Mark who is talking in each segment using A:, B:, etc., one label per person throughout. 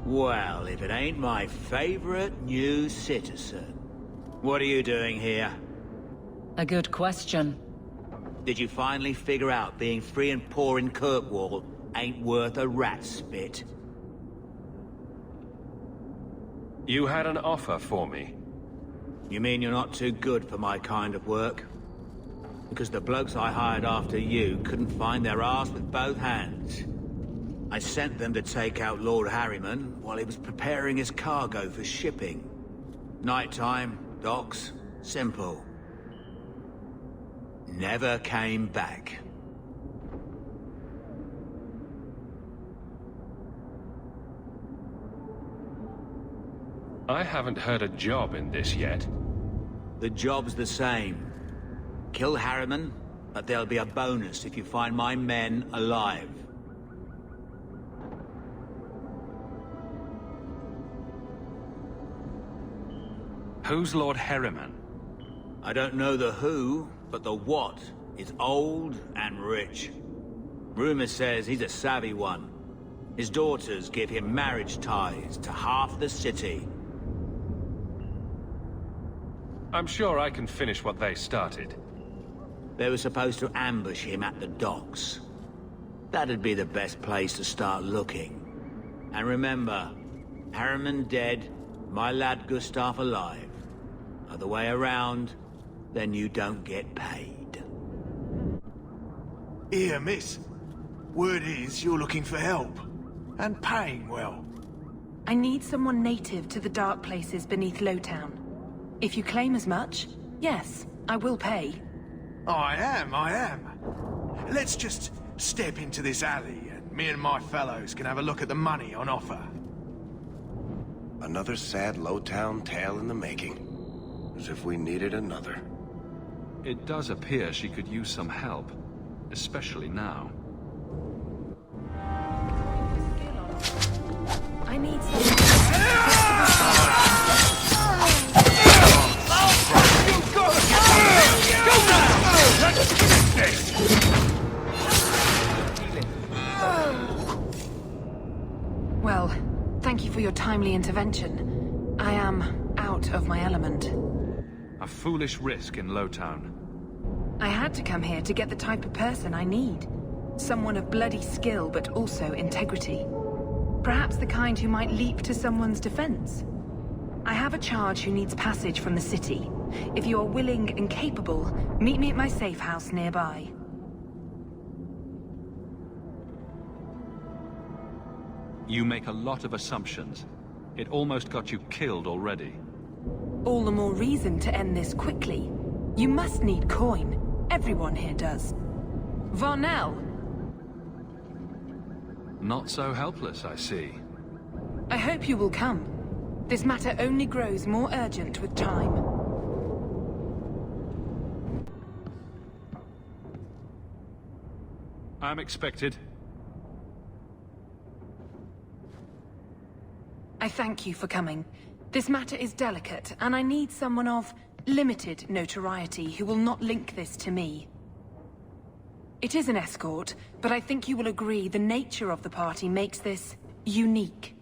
A: Well, if it ain't my favorite new citizen. What are you doing here?
B: A good question.
A: Did you finally figure out being free and poor in Kirkwall ain't worth a rat's spit?
C: You had an offer for me.
A: You mean you're not too good for my kind of work? Because the blokes I hired after you couldn't find their arse with both hands. I sent them to take out Lord Harriman while he was preparing his cargo for shipping. Nighttime, docks, simple. Never came back.
C: I haven't heard a job in this yet.
A: The job's the same. Kill Harriman, but there'll be a bonus if you find my men alive.
C: Who's Lord Harriman?
A: I don't know the who, but the what is old and rich. Rumor says he's a savvy one. His daughters give him marriage ties to half the city.
C: I'm sure I can finish what they started.
A: They were supposed to ambush him at the docks. That'd be the best place to start looking. And remember, Harriman dead, my lad Gustav alive. Other way around, then you don't get paid.
D: Here, miss. Word is you're looking for help. And paying well.
E: I need someone native to the dark places beneath Lowtown. If you claim as much, yes, I will pay.
D: I am. Let's just step into this alley and me and my fellows can have a look at the money on offer.
F: Another sad Lowtown tale in the making. As if we needed another.
G: It does appear she could use some help, especially now.
E: I need some... Well, thank you for your timely intervention. I am out of my element.
G: A foolish risk in Lowtown.
E: I had to come here to get the type of person I need. Someone of bloody skill, but also integrity. Perhaps the kind who might leap to someone's defense. I have a charge who needs passage from the city. If you are willing and capable, meet me at my safe house nearby.
G: You make a lot of assumptions. It almost got you killed already.
E: All the more reason to end this quickly. You must need coin. Everyone here does. Varnell!
G: Not so helpless, I see.
E: I hope you will come. This matter only grows more urgent with time.
G: I'm expected.
E: I thank you for coming. This matter is delicate, and I need someone of limited notoriety who will not link this to me. It is an escort, but I think you will agree the nature of the party makes this unique.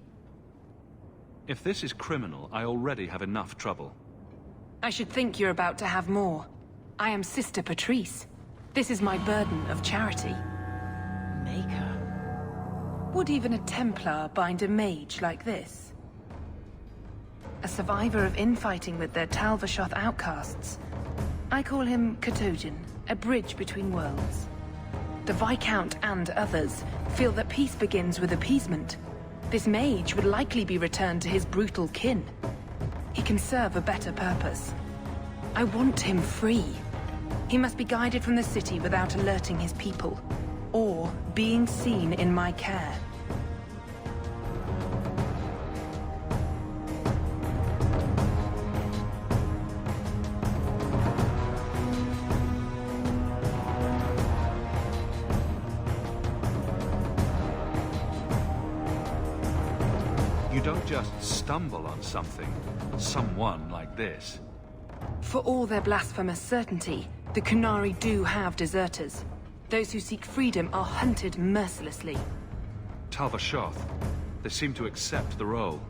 G: If this is criminal, I already have enough trouble.
E: I should think you're about to have more. I am Sister Patrice. This is my burden of charity.
A: Maker.
E: Would even a Templar bind a mage like this? A survivor of infighting with their Talvashoth outcasts. I call him Katojan, a bridge between worlds. The Viscount and others feel that peace begins with appeasement. This mage would likely be returned to his brutal kin. He can serve a better purpose. I want him free. He must be guided from the city without alerting his people, or being seen in my care.
G: You don't just stumble on someone like this.
E: For all their blasphemous certainty, the Kunari do have deserters. Those who seek freedom are hunted mercilessly.
G: Talvashoth. They seem to accept the role.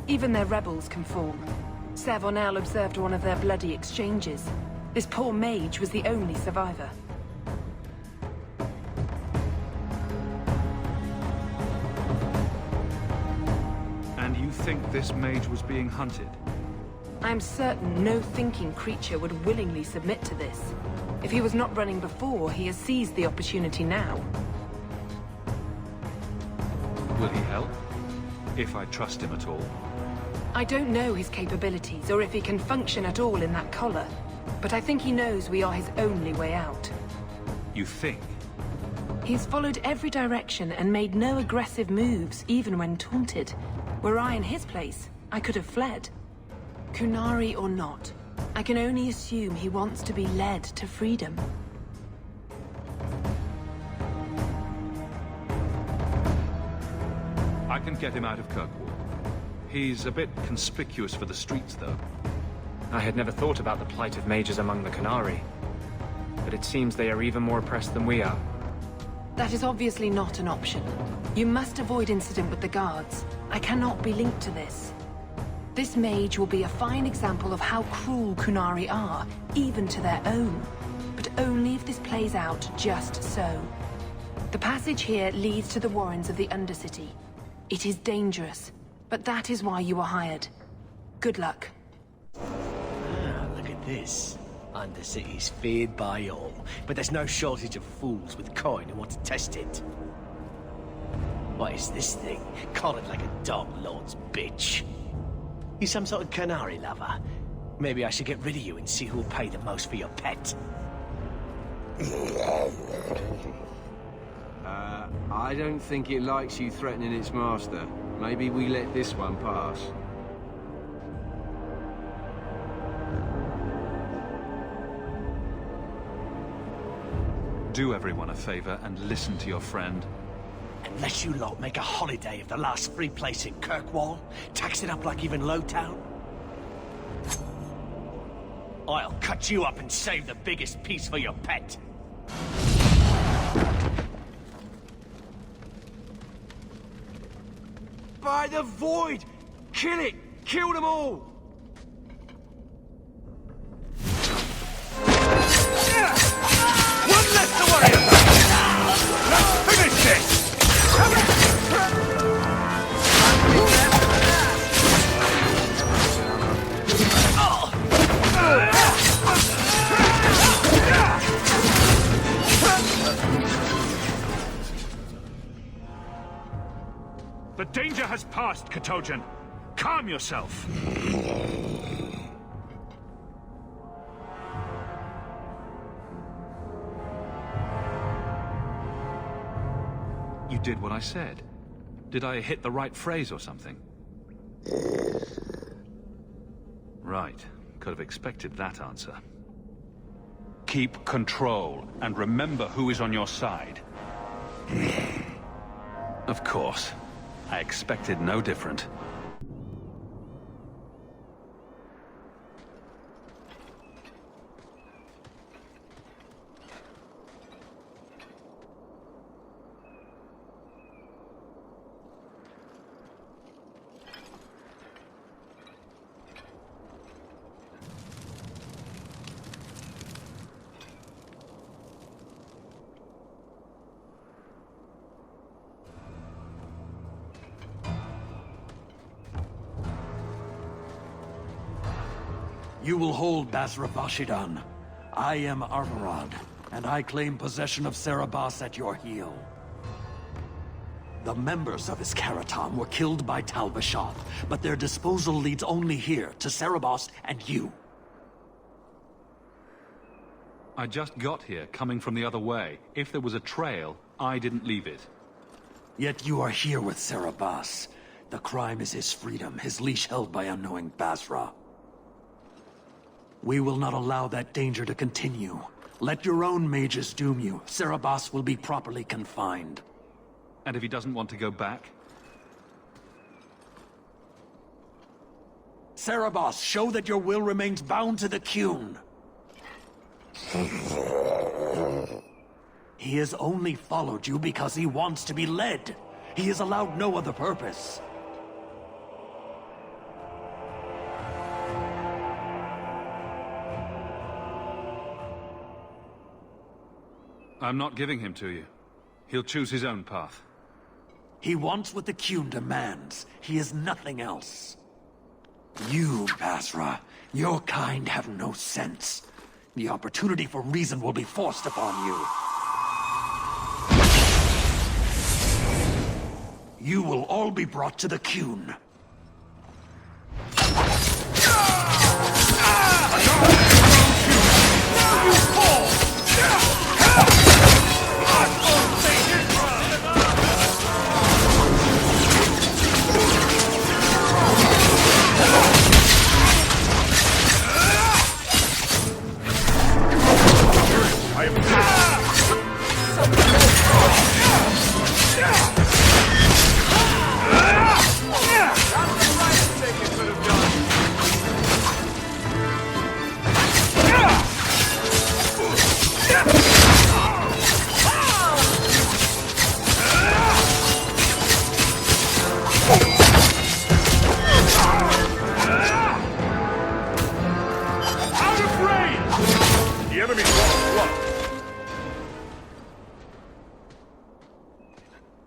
E: Even their rebels conform. Savonel observed one of their bloody exchanges. This poor mage was the only survivor.
G: And you think this mage was being hunted?
E: I am certain no thinking creature would willingly submit to this. If he was not running before, he has seized the opportunity now.
G: Will he help? If I trust him at all.
E: I don't know his capabilities, or if he can function at all in that collar. But I think he knows we are his only way out.
G: You think?
E: He's followed every direction and made no aggressive moves, even when taunted. Were I in his place, I could have fled. Kunari or not, I can only assume he wants to be led to freedom.
G: I can get him out of Kirkwall. He's a bit conspicuous for the streets, though.
H: I had never thought about the plight of mages among the Qunari. But it seems they are even more oppressed than we are.
E: That is obviously not an option. You must avoid incident with the guards. I cannot be linked to this. This mage will be a fine example of how cruel Qunari are, even to their own. But only if this plays out just so. The passage here leads to the warrens of the Undercity. It is dangerous, but that is why you were hired. Good luck.
I: Ah, look at this. Undercity's feared by all, but there's no shortage of fools with coin who want to test it. What is this thing? Collared like a dog lord's bitch. You some sort of canary lover? Maybe I should get rid of you and see who'll pay the most for your pet.
J: I don't think it likes you threatening its master. Maybe we let this one pass.
G: Do everyone a favor and listen to your friend.
I: Unless you lot make a holiday of the last free place in Kirkwall, tax it up like even Lowtown, I'll cut you up and save the biggest piece for your pet.
J: By the void! Kill it! Kill them all!
D: One less to worry about! Let's finish this!
A: The danger has passed, Katojan. Calm yourself.
G: You did what I said. Did I hit the right phrase or something? Right. Could have expected that answer. Keep control, and remember who is on your side. Of course. I expected no different.
K: You will hold Basra Vashidan. I am Arvarad, and I claim possession of Serabas at your heel. The members of Iskaratam were killed by Tal Vashoth, but their disposal leads only here, to Serabas and you.
G: I just got here, coming from the other way. If there was a trail, I didn't leave it.
K: Yet you are here with Serabas. The crime is his freedom, his leash held by unknowing Basra. We will not allow that danger to continue. Let your own mages doom you. Serabas will be properly confined.
G: And if he doesn't want to go back?
K: Serabas, show that your will remains bound to the Qun. He has only followed you because he wants to be led. He is allowed no other purpose.
G: I'm not giving him to you. He'll choose his own path.
K: He wants what the Qun demands. He is nothing else. You, Basra, your kind have no sense. The opportunity for reason will be forced upon you. You will all be brought to the Qun.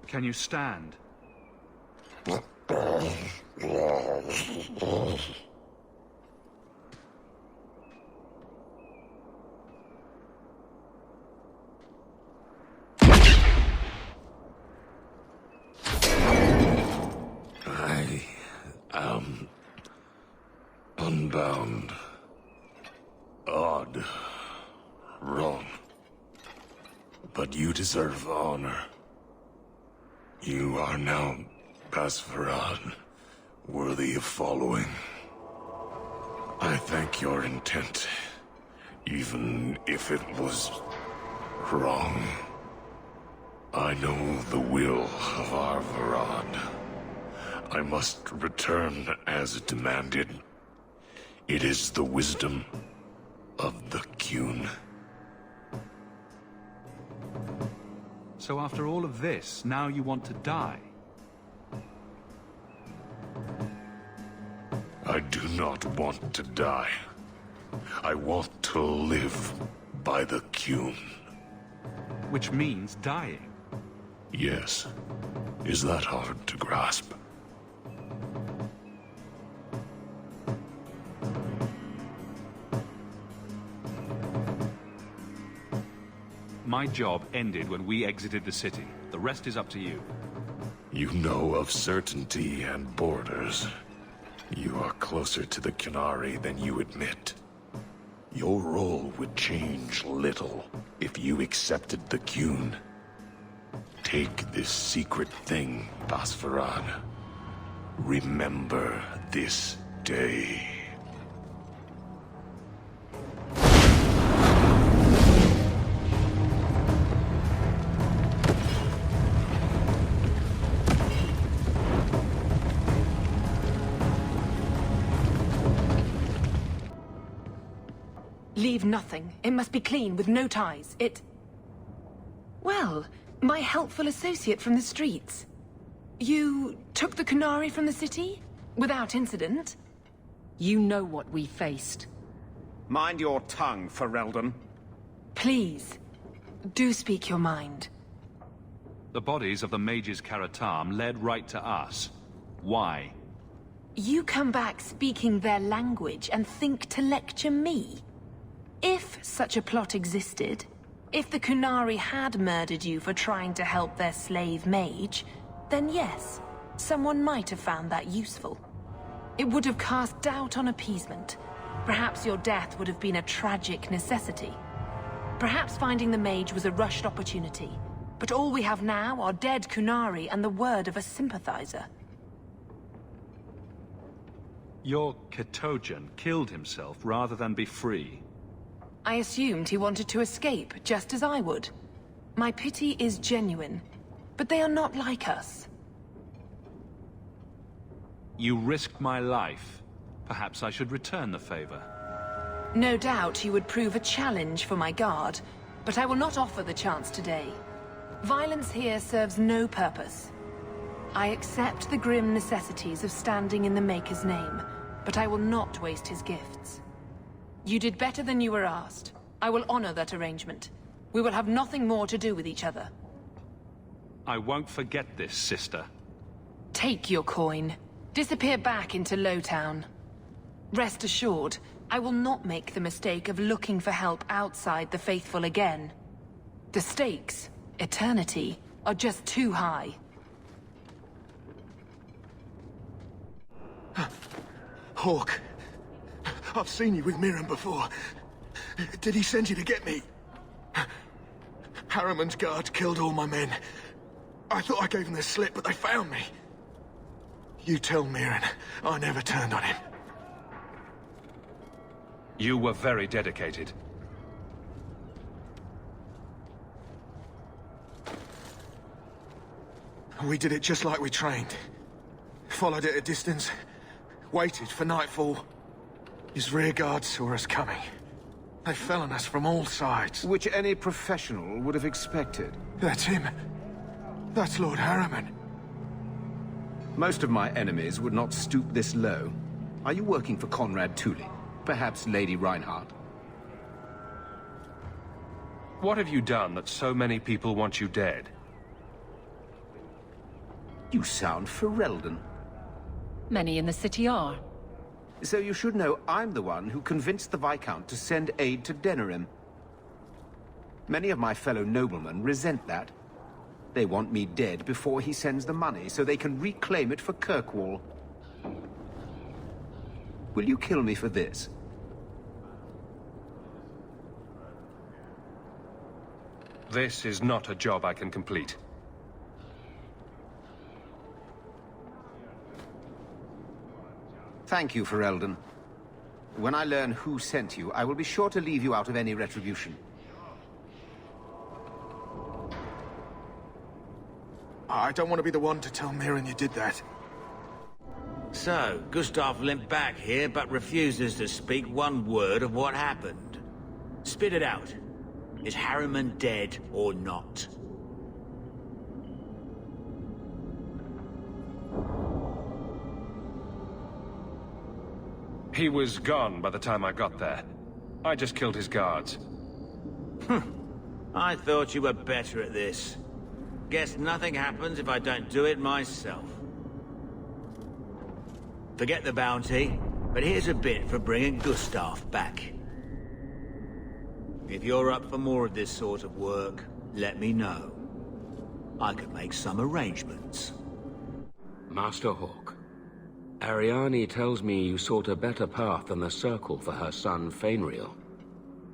G: Can you stand?
F: I am unbound. Odd. Wrong. But you deserve honor. You are now Basfarad, worthy of following. I thank your intent, even if it was wrong. I know the will of Arvarad. I must return as demanded. It is the wisdom of the Qun.
G: So after all of this, now you want to die?
F: I do not want to die. I want to live by the Qun.
G: Which means dying.
F: Yes. Is that hard to grasp?
G: My job ended when we exited the city. The rest is up to you.
F: You know of certainty and borders. You are closer to the Qunari than you admit. Your role would change little if you accepted the Qun. Take this secret thing, Basfarad. Remember this day.
E: Leave nothing. It must be clean, with no ties. Well, my helpful associate from the streets. You took the Qunari from the city? Without incident?
B: You know what we faced.
L: Mind your tongue, Ferelden.
E: Please, do speak your mind.
G: The bodies of the mages Karatam led right to us. Why?
E: You come back speaking their language and think to lecture me? If such a plot existed, if the Qunari had murdered you for trying to help their slave mage, then yes, someone might have found that useful. It would have cast doubt on appeasement. Perhaps your death would have been a tragic necessity. Perhaps finding the mage was a rushed opportunity. But all we have now are dead Qunari and the word of a sympathizer.
G: Your Ketojan killed himself rather than be free.
E: I assumed he wanted to escape, just as I would. My pity is genuine, but they are not like us.
G: You risked my life. Perhaps I should return the favor.
E: No doubt you would prove a challenge for my guard, but I will not offer the chance today. Violence here serves no purpose. I accept the grim necessities of standing in the Maker's name, but I will not waste his gifts. You did better than you were asked. I will honor that arrangement. We will have nothing more to do with each other.
G: I won't forget this, sister.
E: Take your coin. Disappear back into Lowtown. Rest assured, I will not make the mistake of looking for help outside the Faithful again. The stakes, eternity, are just too high.
D: Hawk, I've seen you with Mirren before. Did he send you to get me? Harriman's guards killed all my men. I thought I gave them the slip, but they found me. You tell Mirren I never turned on him.
G: You were very dedicated.
D: We did it just like we trained. Followed it at a distance, waited for nightfall. His rear guards saw us coming. They fell on us from all sides.
L: Which any professional would have expected.
D: That's him. That's Lord Harriman.
L: Most of my enemies would not stoop this low. Are you working for Conrad Tully? Perhaps Lady Reinhardt?
C: What have you done that so many people want you dead?
L: You sound Ferelden.
B: Many in the city are.
L: So you should know I'm the one who convinced the Viscount to send aid to Denerim. Many of my fellow noblemen resent that. They want me dead before he sends the money, so they can reclaim it for Kirkwall. Will you kill me for this?
C: This is not a job I can complete.
L: Thank you, Ferelden. When I learn who sent you, I will be sure to leave you out of any retribution.
D: I don't want to be the one to tell Mirren you did that.
A: So, Gustav limped back here, but refuses to speak one word of what happened. Spit it out. Is Harriman dead or not?
C: He was gone by the time I got there. I just killed his guards.
A: I thought you were better at this. Guess nothing happens if I don't do it myself. Forget the bounty, but here's a bit for bringing Gustav back. If you're up for more of this sort of work, let me know. I could make some arrangements.
M: Master Hawk, Ariane tells me you sought a better path than the Circle for her son Fainriel.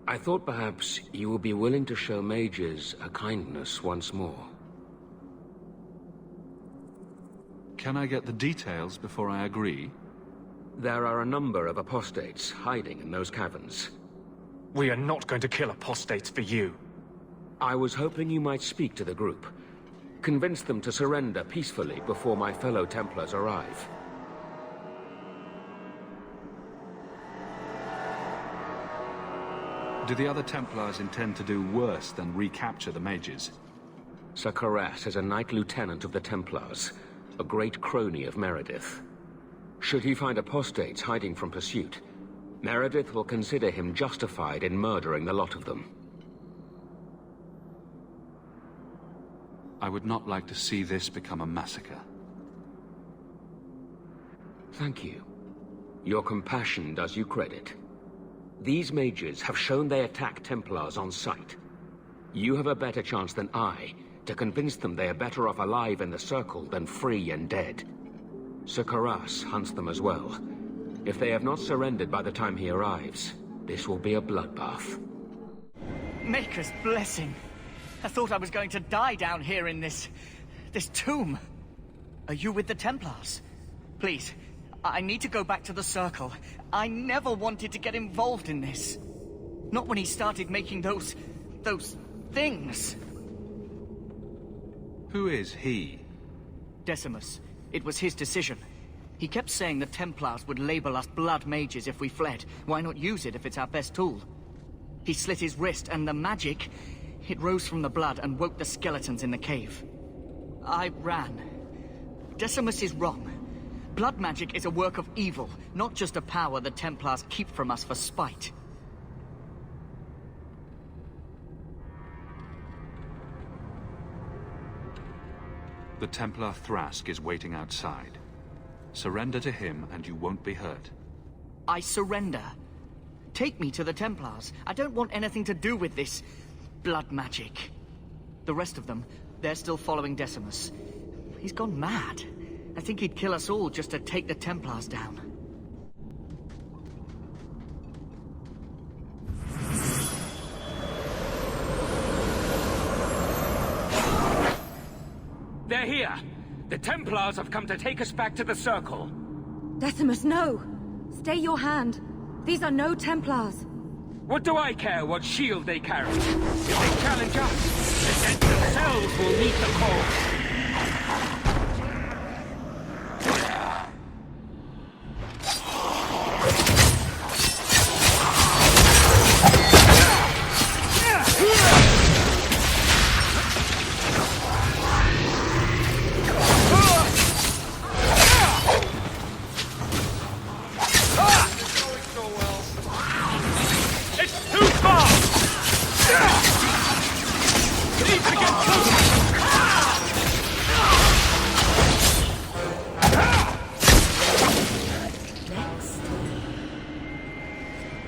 M: I thought perhaps you would be willing to show mages a kindness once more.
G: Can I get the details before I agree?
M: There are a number of apostates hiding in those caverns.
H: We are not going to kill apostates for you.
M: I was hoping you might speak to the group. Convince them to surrender peacefully before my fellow Templars arrive.
G: Do the other Templars intend to do worse than recapture the mages?
M: Sir Karas is a Knight Lieutenant of the Templars, a great crony of Meredith. Should he find apostates hiding from pursuit, Meredith will consider him justified in murdering the lot of them.
G: I would not like to see this become a massacre.
M: Thank you. Your compassion does you credit. These mages have shown they attack Templars on sight. You have a better chance than I to convince them they are better off alive in the Circle than free and dead. Sir Karas hunts them as well. If they have not surrendered by the time he arrives, this will be a bloodbath.
N: Maker's blessing. I thought I was going to die down here in this tomb. Are you with the Templars? Please, I need to go back to the Circle. I never wanted to get involved in this. Not when he started making those things.
G: Who is he?
N: Decimus. It was his decision. He kept saying the Templars would label us blood mages if we fled. Why not use it if it's our best tool? He slit his wrist, and the magic, it rose from the blood and woke the skeletons in the cave. I ran. Decimus is wrong. Blood magic is a work of evil, not just a power the Templars keep from us for spite.
G: The Templar Thrask is waiting outside. Surrender to him and you won't be hurt.
N: I surrender. Take me to the Templars. I don't want anything to do with this blood magic. The rest of them, they're still following Decimus. He's gone mad. I think he'd kill us all just to take the Templars down.
M: They're here! The Templars have come to take us back to the Circle.
O: Decimus, no! Stay your hand. These are no Templars.
M: What do I care what shield they carry? If they challenge us, the Dead themselves will meet the call.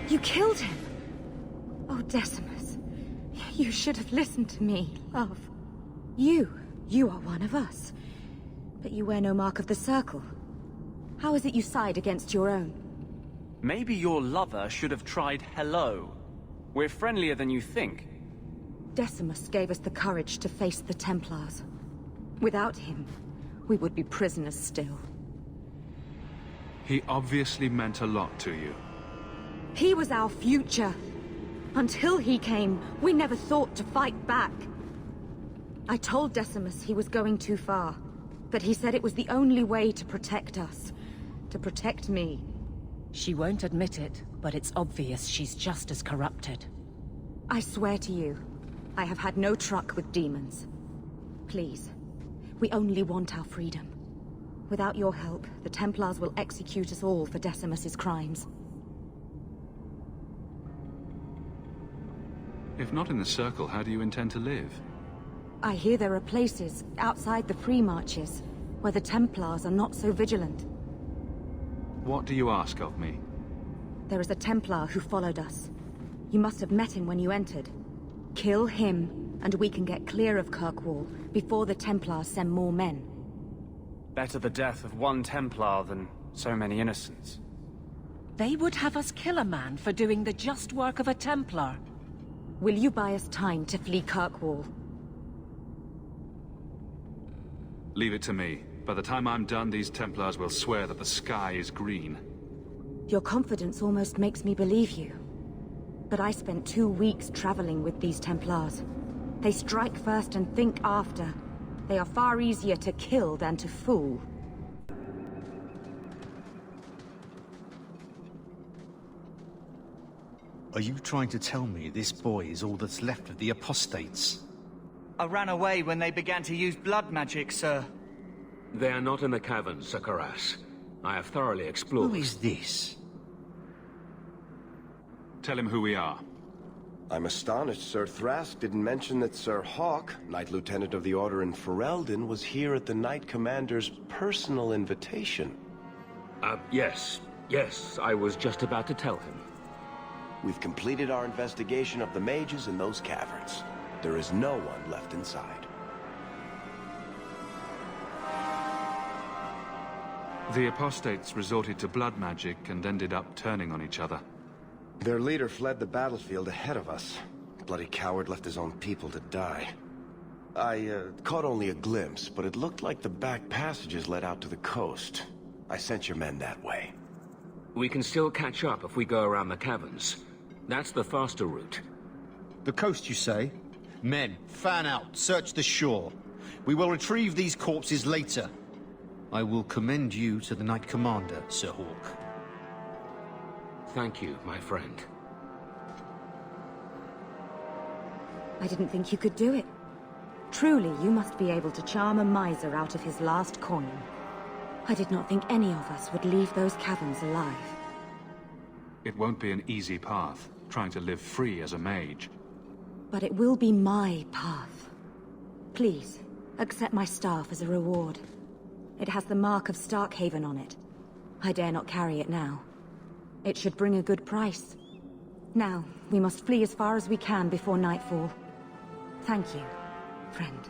O: You killed him! Oh, Decimus. You should have listened to me, love. You are one of us. But you wear no mark of the Circle. How is it you side against your own?
H: Maybe your lover should have tried hello. We're friendlier than you think.
O: Decimus gave us the courage to face the Templars. Without him, we would be prisoners still.
G: He obviously meant a lot to you.
O: He was our future. Until he came, we never thought to fight back. I told Decimus he was going too far, but he said it was the only way to protect us. To protect me.
B: She won't admit it, but it's obvious she's just as corrupted.
O: I swear to you, I have had no truck with demons. Please, we only want our freedom. Without your help, the Templars will execute us all for Decimus's crimes.
G: If not in the Circle, how do you intend to live?
O: I hear there are places, outside the pre-marches, where the Templars are not so vigilant.
G: What do you ask of me?
O: There is a Templar who followed us. You must have met him when you entered. Kill him, and we can get clear of Kirkwall before the Templars send more men.
H: Better the death of one Templar than so many innocents.
B: They would have us kill a man for doing the just work of a Templar.
O: Will you buy us time to flee Kirkwall?
G: Leave it to me. By the time I'm done, these Templars will swear that the sky is green.
O: Your confidence almost makes me believe you. But I spent 2 weeks traveling with these Templars. They strike first and think after. They are far easier to kill than to fool.
P: Are you trying to tell me this boy is all that's left of the apostates?
N: I ran away when they began to use blood magic, sir.
M: They are not in the caverns, Sir Karas. I have thoroughly explored.
P: Who is this?
G: Tell him who we are.
Q: I'm astonished Sir Thrask didn't mention that Sir Hawk, Knight Lieutenant of the Order in Ferelden, was here at the Knight Commander's personal invitation.
M: Yes, I was just about to tell him.
Q: We've completed our investigation of the mages in those caverns. There is no one left inside.
G: The apostates resorted to blood magic and ended up turning on each other.
Q: Their leader fled the battlefield ahead of us. Bloody coward left his own people to die. I caught only a glimpse, but it looked like the back passages led out to the coast. I sent your men that way.
M: We can still catch up if we go around the caverns. That's the faster route.
P: The coast, you say? Men, fan out, search the shore. We will retrieve these corpses later. I will commend you to the Knight Commander, Sir Hawk.
M: Thank you, my friend.
O: I didn't think you could do it. Truly, you must be able to charm a miser out of his last coin. I did not think any of us would leave those caverns alive.
G: It won't be an easy path, trying to live free as a mage.
O: But it will be my path. Please, accept my staff as a reward. It has the mark of Starkhaven on it. I dare not carry it now. It should bring a good price. Now, we must flee as far as we can before nightfall. Thank you, friend.